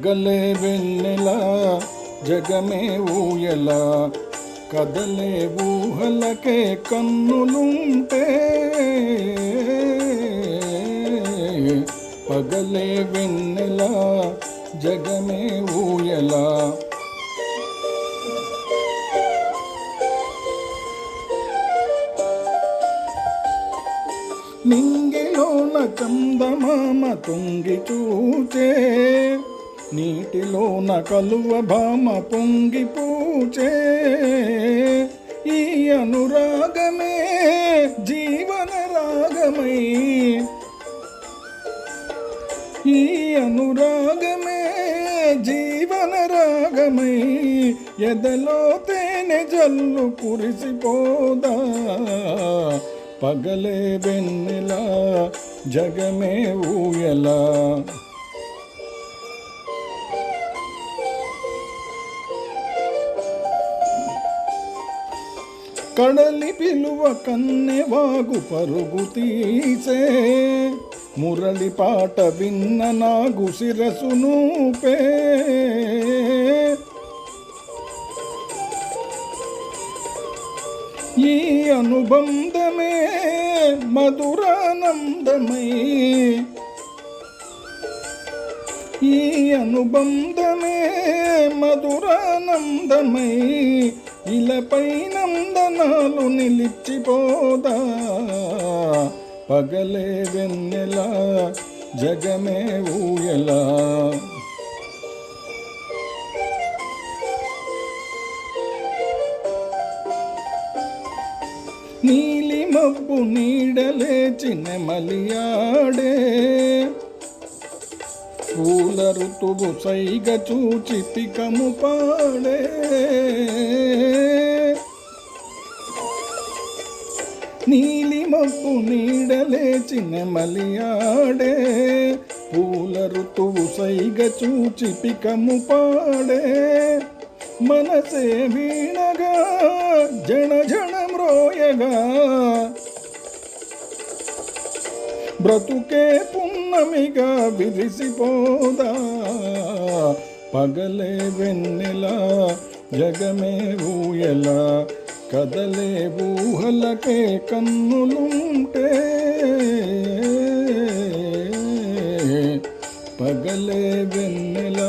పగలే వెన్నెల జగమే ఊయల కదలే ఊహలకే కన్నులుంటే పగలే వెన్నెల జగమే ఊయల నింగిలోన చందమామ తొంగి చూచే నీటిలోన కలువ భామ పొంగి పూచే ఈ అనురాగమే జీవన రాగమై ఈ అనురాగమే జీవన రాగమై ఎదలో తేనె జల్లు కురిసిపోదా పగలే వెన్నెల జగమే ఊయల కడలి పిలువ కన్నెవాగు పరుగు తీసే మురళి పాట విన్న నాగు శిరసునూపే ఈ అనుబంధమే మధురానందమై ఈ అనుబంధమే మధురానందమై ఇలపై నందనాలు నిలిచిపోదా పగలే వెన్నెల జగమే ఊయల నీలి మబ్బు నీడలేచి నెమలియాడే పూల ఋతువు సైగ చూచి పికము పాడే నీలి మబ్బు నీడలేచి నెమలియాడే పూల ఋతువు సైగ చూచి పికము పాడే మనసే వీణగా జణ జణ మ్రోయగా బ్రతుకే పున్నమిగా విరిసిపోదా పగలే వెన్నెల జగమే ఊయల కదలే ఊహలకే కన్నులుంటే పగలే వెన్నెల